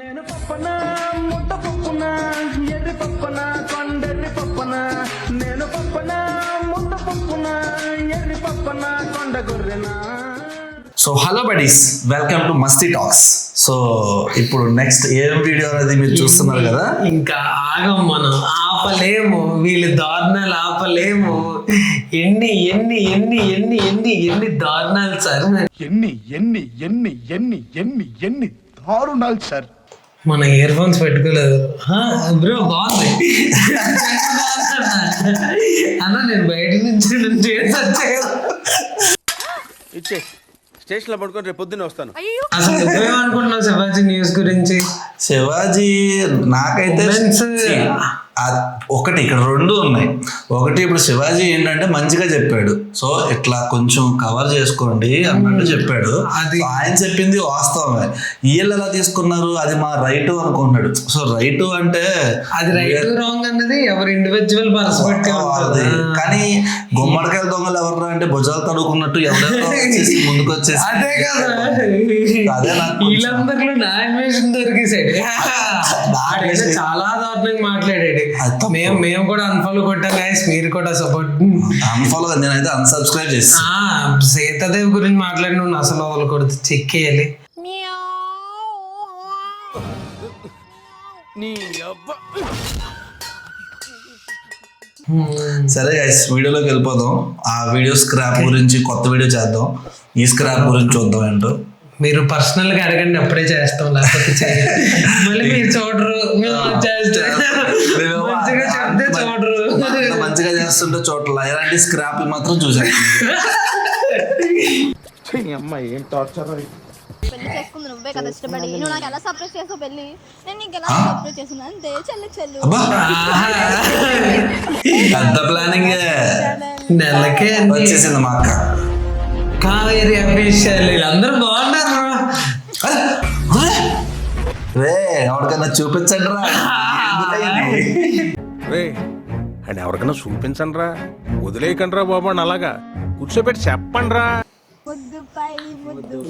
నేను పప్పన ముద్ద పప్పున ఎర్రి పప్పన కొండెర్రి పప్పన నేను పప్పన ముద్ద పప్పున ఎర్రి పప్పన కొండ గొర్రెనా. So hello buddies, welcome to Masti talks. So ఇప్పుడు నెక్స్ట్ ఏం వీడియో అనేది మీరు చూస్తున్నారు కదా. ఇంకా ఆగం, మనం ఆపలేము, వీళ్ళు దారుణాలు ఆపలేము. ఎన్ని ఎన్ని ఎన్ని ఎన్ని ఎన్ని ఎన్ని దారుణాలు సార్, ఎన్ని ఎన్ని ఎన్ని ఎన్ని ఎన్ని ఎన్ని దారుణాలు సార్. మన ఇయర్ ఫోన్స్ పెట్టుకోలేదు బ్రో, బాగుంది అన్న. నేను బయట నుంచి ఇచ్చే స్టేషన్ లో పడుకొని రేపు పొద్దున్నే వస్తాను. అసలు నువ్వేమనుకుంటున్నావు శివాజీ న్యూస్ గురించి? శివాజీ నాకైతే ఒకటి ఇక్కడ రెండు ఉన్నాయి. ఒకటి ఇప్పుడు శివాజీ ఏంటంటే మంచిగా చెప్పాడు, సో ఇట్లా కొంచెం కవర్ చేసుకోండి అన్నట్టు చెప్పాడు. అది ఆయన చెప్పింది వాస్తవమే. వీళ్ళు ఎలా తీసుకున్నారు, అది మా రైట్ అనుకున్నాడు. సో రైట్ అంటే అది రైట్ రాంగ్ అన్నది ఎవరి ఇండివిజువల్ పర్స్పెక్టివ్ ఉంటుంది. కానీ గుమ్మడికాయల దొంగలు ఎవరు అంటే భుజాలు తడుకున్నట్టు ఎవరెవరో వచ్చేసి ముందుకు వచ్చేసి అదే కదా, అదే నాకు వీళ్ళందరిలో నా ఇన్వేషన్ దొరికేసాడు. చాలా దారుణంగా మాట్లాడాడు. మేము కూడా అన్ఫాలో కొట్టాం గైస్, మీరు కూడా సపోర్ట్. అన్ఫాలో నేనైతే అన్సబ్స్క్రైబ్ చేసి సీతాదేవి గురించి మాట్లాడి నువ్వు అసలు వదలకూడదు, చెక్ చేయాలి. సరే గైస్, వీడియోలోకి వెళ్ళిపోదాం. ఆ వీడియో స్క్రాప్ గురించి కొత్త వీడియో చేద్దాం. ఈ స్క్రాప్ గురించి చూద్దాం ఏంటో. మీరు పర్సనల్ గా అడగండి, అప్పుడే చేస్తాం, లేకపోతే మళ్ళీ మీరు చూడరు. మంచిగా చెప్తే చూడరు, మంచిగా చేస్తుంటే చోట్ల ఇలాంటి స్క్రాప్ మాత్రం చూసాను. అమ్మాయి ఏం టార్చర్. పెళ్లి చేసుకుంది నువ్వే కదా ఇష్టపడి. నువ్వు నాకు ఎలా సర్ప్రైజ్ చేసావు పెళ్లి, నేను నీకు ఎలా సర్ప్రైజ్ చేసిన అంతే. చెల్లు పెద్ద ప్లానింగ్ నెలకే వచ్చేసింది మా అక్క. కావేరి అఫీషియల్ వీళ్ళందరూ బాగున్నారు. రే ఎవరికైనా చూపించండి రా. రే అండ్ ఎవరికైనా చూపించండి రా, వదిలేయకండి రా బాబు అని అలాగా కూర్చోబెట్టి చెప్పండి రా.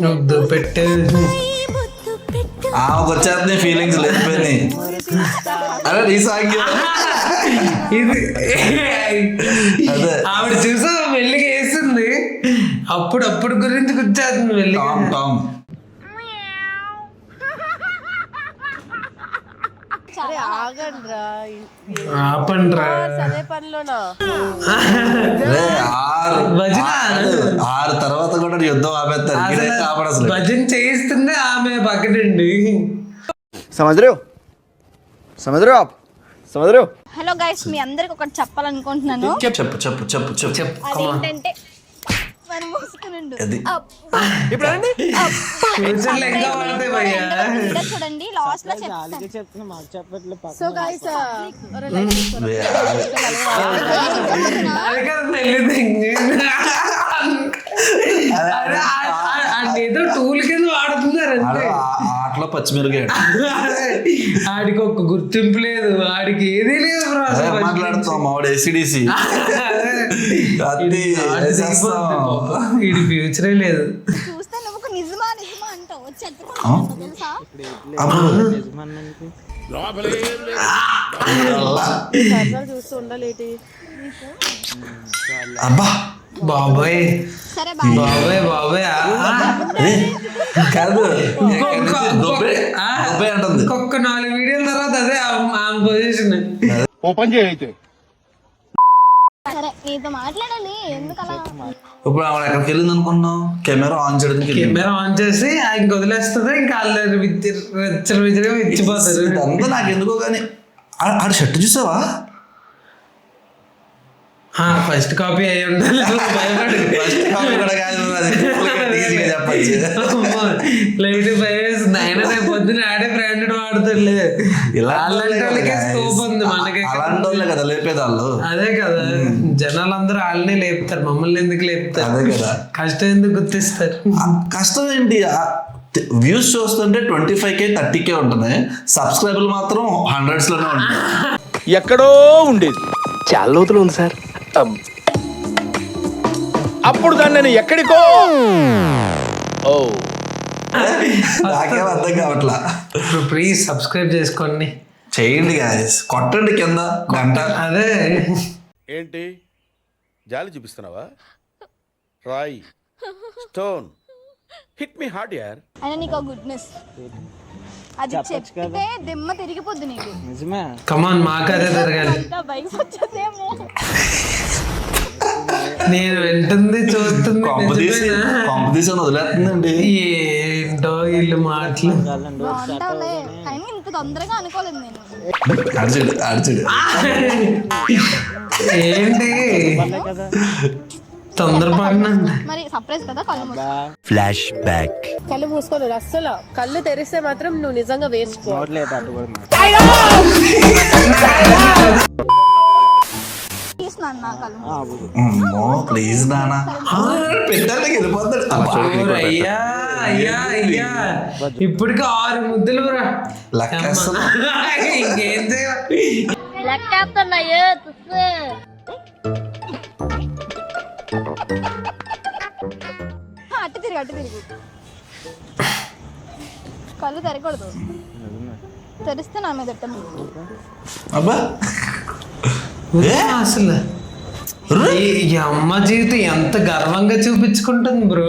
ముద్దు పెట్టు. ఆమెకు వచ్చేది ఫీలింగ్స్ లేకపోయినాయి. అరే నీ సాంగ్ ఇది అదే ఆవిడ చూసా మెల్లిగా వేస్తుంది, అప్పుడు గురించి కూర్చేస్తుంది వెళ్ళి. టామ్ ఆపండ్రా. ఆరు తర్వాత కూడా యుద్ధం ఆపేస్తారు. భజన చేయిస్తుంది ఆమె పక్కనండి. సముద్రం హలో గైస్, మీ అందరికి ఒకటి చెప్పాలనుకుంటున్నాను. చెప్పు చెప్పు చెప్పు చెప్పు చెప్పు. అదేంటంటే మరి మోసుకునండు చూడండి, లాస్ట్ లో చెప్తాను. సో గైస్ ఏదో టూల్ కింద వాడుతున్నారు అంతే. ఆటలో పచ్చిమిరకాయ ఆడికి ఒక గుర్తింపు లేదు, ఆడికి ఏదీ లేదు. మాట్లాడుతాం ఆవిడ ఏసీడీసీ వీడి ఫ్యూచరే లేదు. చూస్తే నువ్వు నిజమా నిజమా అంటావు, తెలుసా? అబ్బా బాబాయ్ సరే బాబాయ్ బాబాయ్ కాదు అంటుంది. ఒక్క 4 వీడియోల తర్వాత అదే ఆమె పొజిషన్. ఓపెన్ చేయైతే సరే నీతో మాట్లాడాలి, ఎందుకలా? ఇప్పుడు ఆవిడ ఎక్కడికి వెళ్ళింది అనుకున్నాం, కెమెరా ఆన్ చేయడానికి. కెమెరా ఆన్ చేసి ఇంక వదిలేస్తుంది, ఇంకా వాళ్ళు ఇచ్చిపోతారు. ఇదంతా నాకు ఎందుకో కానీ ఆడ షర్ట్ చూసావా? ఫస్ట్ కాపీ అయ్యి ఉండాలి. లైట్ భయం, అయినా రేపు పొద్దున ఆడే బ్రాండెడ్ వాడుతులే. అలాంటి స్కోప్ ఉంది మనకి. అలాంటి వాళ్ళే కదా లేపేది వాళ్ళు. అదే కదా, జనాలందరూ వాళ్ళనే లేపుతారు, మమ్మల్ని ఎందుకు లేపుతారు? అదే కదా, కష్టం ఎందుకు గుర్తిస్తారు? కష్టం ఏంటి? వ్యూస్ చూస్తుంటే 25K 30K ఉంటుంది, సబ్స్క్రైబర్లు మాత్రం 100s లోనే ఉంటుంది. ఎక్కడో ఉండేది చాలా లోతులు ఉంది సార్. అప్పుడు దాన్ని నేను ఎక్కడికో నాకేం అర్థం కావట్లా. ప్లీజ్ సబ్స్క్రైబ్ చేసుకోండి. చేయండి గాయస్, కొట్టండి కింద గంట. అదే ఏంటి జాలి చూపిస్తున్నావా? రాయ్ స్టోన్ హిట్ మీ హార్డ్ యార్. అయినా నీకు గుడ్ న్యూస్, అది చెప్తే దిమ్మ తిరిగిపోద్ది నీకు. కమాన్, మాకు అదే జరగాలి. బైక్ వచ్చేదేమో. నేను వింటుంది చూస్తుంది కాంపిటీషన్ వదిలేస్తుందండి. ఏంటో వీళ్ళు మాటలు. బాగుంటావులే, కానీ ఇంత తొందరగా అనుకోలేదు నేను. అడిచాడు ఏంటి తొందరపడినండి. మరి సర్ప్రైజ్ కదా, కళ్ళు మూసుకో. Flash back. కళ్ళు మూసుకోను అస్సలు. కళ్ళు తెరిస్తే మాత్రం నువ్వు నిజంగా వేసుకో. తీస్తున్నాను నా కళ్ళు. ప్లీజ్ నానా పెట్టాలి వెళ్ళిపోతాడు. అయ్యా అయ్యా అయ్యా, ఇప్పటికి 6 ముద్దులు రా. లెక్కేస్తున్నా. ఇంకేం చేయాలి? అటు తిరిగి కళ్ళు తెరకూడదు, తెరిస్తే నా మీద ఎట్టము. అబ్బా అసలు ఈ అమ్మ జీవితం ఎంత గర్వంగా చూపించుకుంటుంది బ్రో.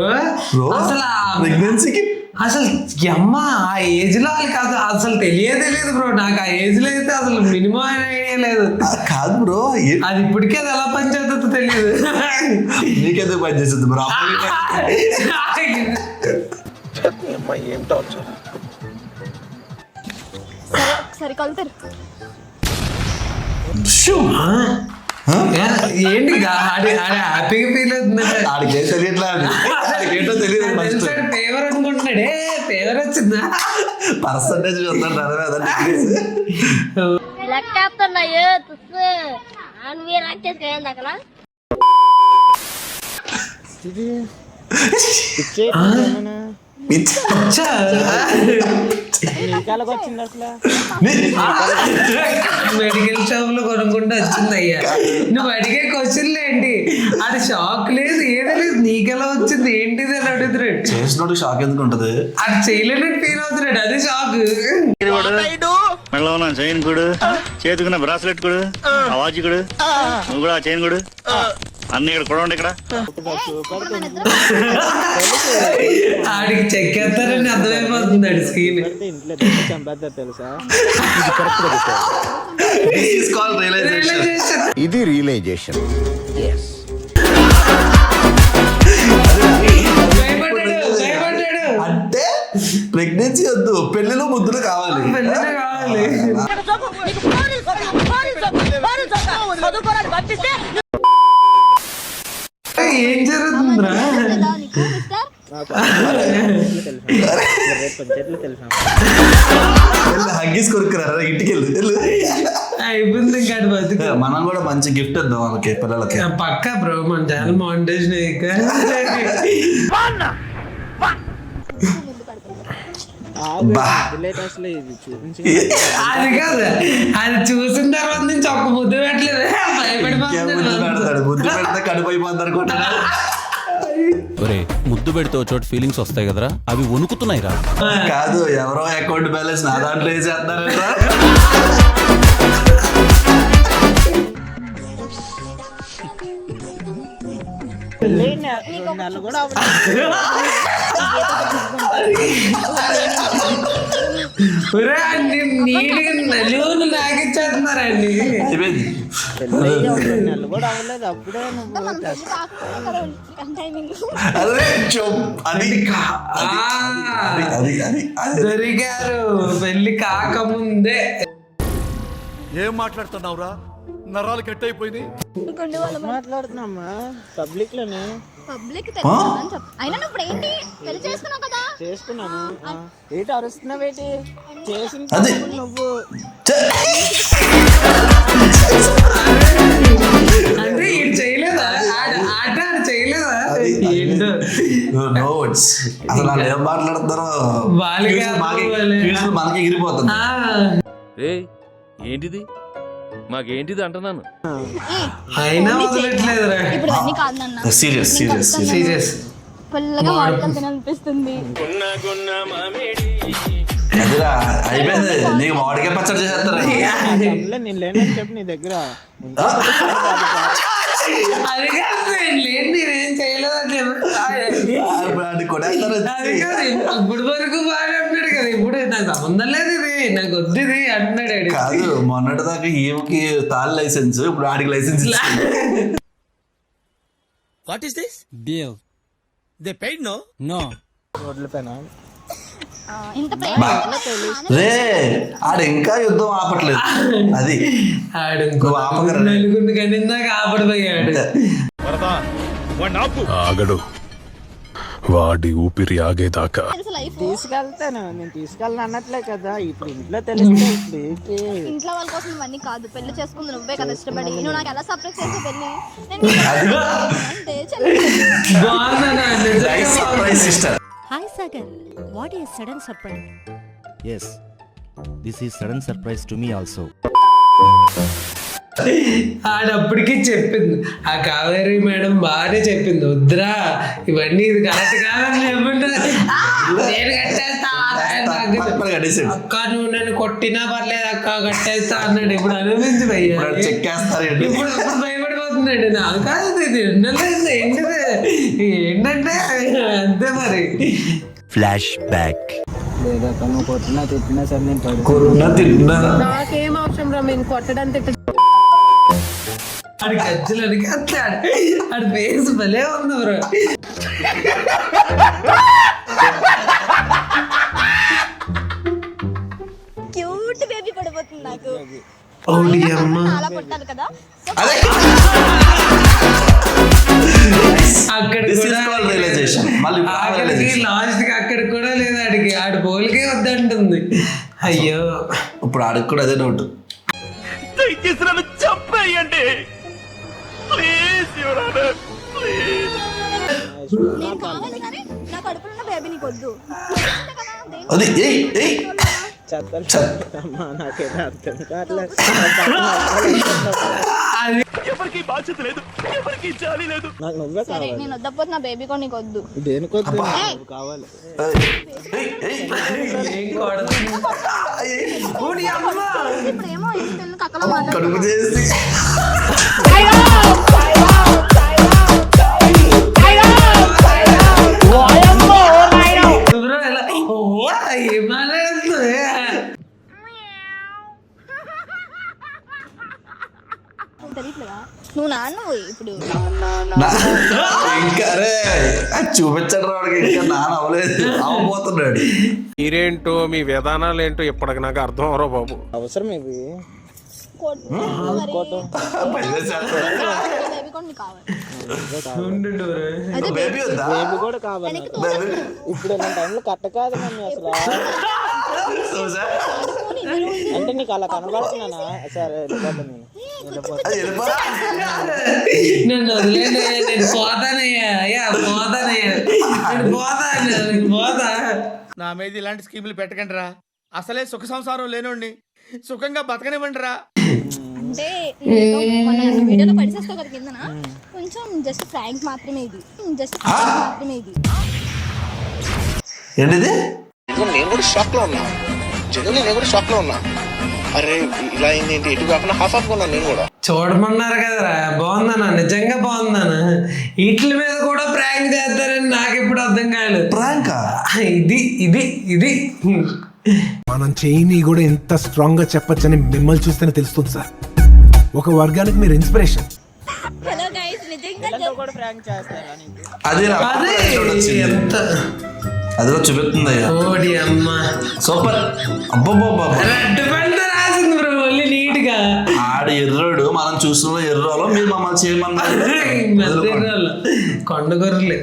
అసలు ప్రెగ్నెన్సీకి అసలు అమ్మ ఆ ఏజ్ లో వాళ్ళకి అసలు తెలియదు బ్రో. నాకు ఆ ఏజ్ లో అయితే అసలు మినిమం ఐడియా లేదు. కాదు బ్రో, అది ఇప్పటికే అది ఎలా పనిచేస్తుందో తెలియదు. నీకెందుకు పనిచేస్తుంది బ్రో? సరే కళ్ళు తెరు. ఏంటి హ్యాపీగా ఫీల్ అవుతుంది. ఆడికి ఏం తెలియట్లా, ఆడికేంటో తెలియదు. ఫేవర్ అనుకుంటున్నాడే, ఫేవర్ వచ్చిందా? పర్సంటేజ్ చూస్తాడు మెడికల్ షాప్ లో కొనుక్కుంటూ వచ్చింది. అయ్యా నువ్వు అడిగే క్వశ్చన్లు ఏంటి? అది షాక్ లేదు, ఏదో లేదు. నీకెలా వచ్చింది ఏంటిది అని అడుగుతున్నాడు. చేసినోడు షాక్ ఎందుకు ఉంటది? అది చేయలేనట్టు ఫీల్ అవుతున్నాడు, అది షాక్. మెడలో ఉన్న చైన్ కొడు, చేతుకున్న బ్రాస్లెట్ కొడు, ఆ వాచ్ కొడు, నువ్వు కూడా ఆ చైన్ కొడు, అన్ని ఇక్కడ కొడండి. ఇక్కడ ఆడికి చెక్కేస్తారని అర్థమైపోతుంది ఆడి స్క్రీన్. ఇది రియలైజేషన్. అంటే ప్రెగ్నెన్సీ వద్దు, పెళ్లిలో ముద్దులు కావాలి. ఏం జరుగుతుందిరా? నీకు మిస్టర్ హగ్గీస్ కొరుకురారా ఇంటికి వెళ్ళు. అయిపోయింది ఇంకా బతుకు. మనం కూడా మంచి గిఫ్ట్ ఇద్దాం వాళ్ళకి, పిల్లలకి. పక్కా బ్రో, మన ఛానల్ మానిటైజేషన్ అది కాదు, అది చూసిన తర్వాత నుంచి ఒక్క ముద్దు పెట్టలేదు. భయపడిపోతాడు, ముద్దు పెడితే కడుపు అయిపోద్ది అనుకుంటారా? ముద్దు పెడితే చోటు ఫీలింగ్స్ వస్తాయి కదరా, అవి వణుకుతున్నాయి రా. కాదు, ఎవరో అకౌంట్ బ్యాలెన్స్ నా దాంట్లో వేసేస్తున్నారా? నీటికి నలుగురు నాకిచ్చేస్తున్నారండి. దొరికారు పెళ్లి కాకముందే. ఏం మాట్లాడుతున్నావురా? నరాలు కట్ అయిపోయింది. మాట్లాడుతున్నామ్మా పబ్లిక్ లోనే. పబ్లిక్ తెలుసు చెప్పు. అయినా నువ్వు ఇప్పుడు ఏంటి పెళ్లి చేసుకున్నావు కదా? చేసుకున్నాను. ఏంటి అరుస్తున్నావేంటి? చేసిన నువ్వు అంటే ఇది చేయలేదా? ఆట చేయలేదా? నోట్స్ అసలు వాళ్ళు ఏం మాట్లాడుతారో మనకి ఎగిరిపోతుంది. ఏంటిది మాకేంటిది అంటున్నాను. అయినా వదలట్లేదురా. ఇప్పుడు అన్ని కాదు నాన్న. సీరియస్ సీరియస్ సీరియస్ పుల్లగా మామిడికాయలు తినాలనిపిస్తుంది. అదిరా అయిపోయింది, నీకు మామిడికాయ పచ్చడి చేసేస్తారా? అది కాదు లేదు, నేనేం చేయలేదు. ఇప్పుడు వరకు బాగా అంటున్నాడు కదా, ఇప్పుడు నాకు సంబంధం లేదు, ఇది నాకు వద్దు ఇది అంటున్నాడు. కాదు, మొన్నటి దాకా ఈమెకి తాళి లైసెన్స్, ఇప్పుడు ఆడికి licence. What is this deal they paid no no ఇంత ప్రేమ రే ఆడు ఇంకా యుద్ధం ఆపట్లేదు. అది ఆడు నువ్వు ఆపగలరా? నలుగురిని కానీ ఇందాక ఆపడిపోయాడు. ఆగడు, వాడి ఊపిరి ఆగేదాకా. లైఫ్ తీసుకెళ్తాను, నేను తీసుకెళ్ళను అనట్లే కదా. ఇప్పుడు ఇంట్లో తెలిస్తే ఇంట్లో వాళ్ళ కోసం ఇవన్నీ కాదు, పెళ్లి చేసుకుంది నువ్వే కదా ఇష్టపడి. నువ్వు నాకు ఎలా సర్ప్రైజ్ చేసావు పెళ్లి? నేను అంటే surprise sister. Hi Sagar, what is sudden surprise? Yes this is sudden surprise to me also. ఆడప్పటికి చెప్పింది, ఆ కావేరి మేడం బాగానే చెప్పింది, వద్దురా ఇవన్నీ ఇది కరెక్ట్ కాదని చెప్పండి. నేను కట్టేస్తా అక్క, నువ్వు నన్ను కొట్టినా పర్లేదు అక్క కట్టేస్తా అన్నాడు. ఇప్పుడు అనిపించి చెక్కేస్తారు. ఇప్పుడు భయపడిపోతున్నాడు. నాకు కాదు ఇది ఉండలేదు, ఏంటంటే అంతే మరి. Flash back. కొట్టినా తిట్టినా నాకేం అవసరం రా నేను కొట్టడం తిట్ట. ఆడి గజ్జలు అడిగి ఆడి ఫేస్ భలే ఉంది బ్రో. క్యూట్ బేబీ పడిపోతుంది నాకు. అలా పుట్టాలి కదా. అక్కడ లాస్ట్ కి అక్కడ కూడా లేదు ఆడికి, ఆడి పోలికే వద్దంటుంది. అయ్యో ఇప్పుడు ఆడికి కూడా అదే డౌట్. దయచేసి నన్ను చంపేయండి ప్లీజ్. నేను కావాలి కానీ నా కడుపులో ఉన్న బేబీ నీకు వద్దు. అది ఎవరికి బాధ్యత లేదు, ఎవరికి జాలి లేదు. సరే నేను వద్దపోతే నా బేబీ కూడా నీకు వద్దు. ఇప్పుడేమో ఇంటి కక్కలో కడుపు చేసి తెలియట్లేదా నువ్వు నాన్న ఇప్పుడు ఇంకా రే చూపించడం వాడికి ఇంకా నాన్న అవ్వలేదు, అవ్వబోతున్నాడు. మీరేంటో మీ విధానాలు ఏంటో ఇప్పటికి నాకు అర్థం అవరో బాబు. అవసరం ఇవి. బేబీ కూడా నీకు కావాలి. బేబీ వద్దా? కూడా కావాలి. ఇప్పుడు నా టైంలో కట్ట కాదు మమ్మీ అసలు. అంటే నీకు అలా కనబడుతున్నానా? సరే నన్ను వదిలేండి, నేను పోతానయ్యా పోతా. నా మీద ఇలాంటి స్కీములు పెట్టకండి రా. అసలే సుఖ సంసారం లేనోడిని సుఖంగా బతకనివ్వండి రా. అంటే వీడియోలో పడిచేస్తావు కదా కిందన, కొంచెం జస్ట్ ప్రాంక్ మాత్రమే ఇది, జస్ట్ ప్రాంక్ మాత్రమే ఇది. ఏంటిది? నేను కూడా షాక్ లో ఉన్నా, నేను కూడా షాక్ లో ఉన్నా. అరే ఇలా అయింది ఏంటి, ఎటు కాకుండా హాఫ్ ఆఫ్ కొన్నాను నేను కూడా. చూడమన్నారు కదరా, బాగుందనా, నిజంగా బాగుందనా. వీటి మీద కూడా ప్రాంక్ చేస్తారని నాకు ఇప్పుడు అర్థం కాలేదు. ప్రాంకా? ఇది మనం చేయని కూడా ఎంత స్ట్రాంగ్ గా చెప్పొచ్చని మిమ్మల్ని చూస్తేనే తెలుస్తుంది సార్. ఒక వర్గానికి మీరు ఇన్స్పిరేషన్. హలో గైస్, నిజంగా కూడా ప్రాంక్ చేస్తారా? అదే ఎంత అదిలో చూపిస్తుంది. ఓడి అమ్మ సూపర్. అబ్బబ్బబ్బా, రెడ్ బండ రాసింది బ్రో మళ్ళీ నీట్ గా. ఆడు ఎర్రోడు, మనం చూసిన ఎర్రోలో మీరు మమ్మల్ని చేయమన్నారు. కొండ గొర్రెలే.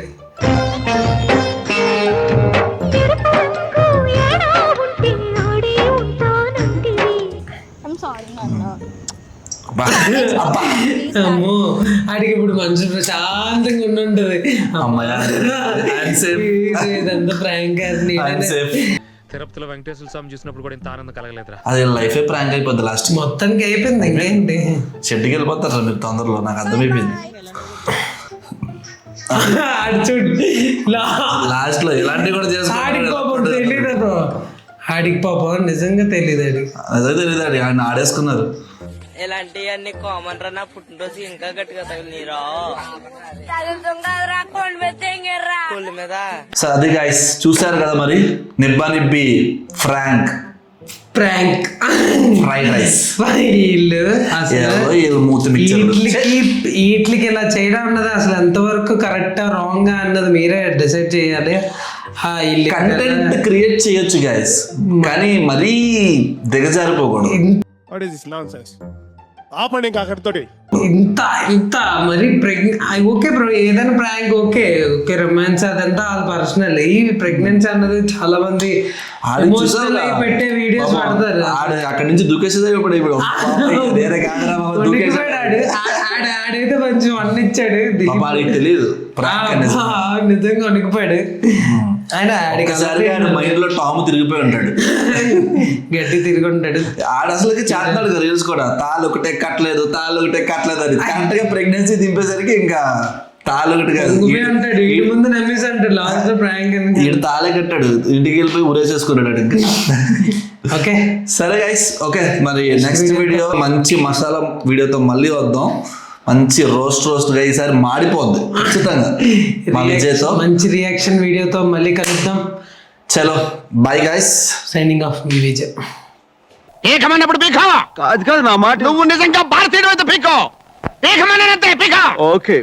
అమ్మో ఆడికి ఇప్పుడు మనసు ప్రశాంతంగా ఉండుంటది. ఇదంతా ప్రాంక్. తిరుపతిలో వెంకటేశ్వర స్వామి చూసినప్పుడు కూడా ఇంత ఆనందం కలగలేదురా. అది లైఫ్ ప్రాంక్ అయిపోద్ది లాస్ట్. మొత్తానికి అయిపోయింది, ఇంకేంటి. షెడ్కి వెళ్ళిపోతారు మీరు తొందరలో, నాకు అర్థమైపోయింది. ఆడు చూడు లాస్ట్ లో ఇలాంటివి కూడా ఆడికి పాపం చేసుకుంటాడు. తెలియదు ఆడికి పాపం నిజంగా తెలియదు ఆడికి. అదే తెలియదు ఆయన ఆడేసుకున్నారు. ఇలాంటివన్నీ కామన్ రా, నా పుట్టినరోజు ఇంకా గట్టిగా తగిలిరా కోళ్ళ మీద. సో అది గైస్ చూసారు కదా మరి, నిబ్బా నిబ్బి ఫ్రాంక్ ప్రాంక్ ఫ్రైడ్ రైస్ వీళ్ళు అసలు మూతి మిక్చర్. వీటికి ఇలా చేయడం అన్నది అసలు ఎంతవరకు కరెక్టా రాంగ్ అన్నది మీరే డిసైడ్ చేయాలి. కంటెంట్ క్రియేట్ చేయొచ్చు గైస్, కానీ మరీ దిగజారిపోకూడదు. What is this nonsense? ఆపండి ఇంకా అక్కడితోటి. ఇంత మరి ఓకే బ్రో, ఏదైనా ప్రాంక్ ఓకే రొమాన్స్ అదంతా వాళ్ళ పర్సనల్. ఈ ప్రెగ్నెన్సీ అన్నది చాలా మంది ఎమోషనల్ అయి పెట్టే వీడియోస్ పెడతారు. అక్కడి నుంచి దూకేసేదే ఇప్పుడు ఆడైతే కొంచెం అన్నిచ్చాడు, తెలియదు నిజంగా వణికిపోయాడు. ఆయన ఆయన మైండ్ లో టాము తిరిగిపోయి ఉంటాడు, గట్టి తిరిగి ఉంటాడు. ఆడ అసలుకి చేస్తాడు కదా రీల్స్ కూడా, తాళ్ళు ఒకటే కట్టలేదు అని కరెక్ట్ గా ప్రెగ్నెన్సీ దింపేసరికి ఇంకా తాళ్ళు ఒకటి కాదు అంటాడు, ఈ ముందు నమ్మేసి అంటాడు లాస్ట్ లో ప్రాంక్ ఈడు తాళే కట్టాడు, ఇంటికి వెళ్ళిపోయి ఊరేసేసుకున్నాడు ఇంకా. ఓకే సరే గైస్, ఓకే మరి నెక్స్ట్ వీడియో మంచి మసాలా వీడియోతో మళ్ళీ వద్దాం. మంచి రోస్ట్ గా ఈసారి మాడిపోద్ది ఖచ్చితంగా మా విజయ్తో. మంచి రియాక్షన్ వీడియోతో మళ్ళీ కలుద్దాం. చలో బాయ్ గైస్, సైనింగ్ ఆఫ్ మీ విజయ్. పీకమన్నప్పుడు పీకా కాదు నా మాట, నువ్వు నిజంగా భారతీయుడు అయితే పీకో, పీకమన్నంతే పీకా. ఓకే.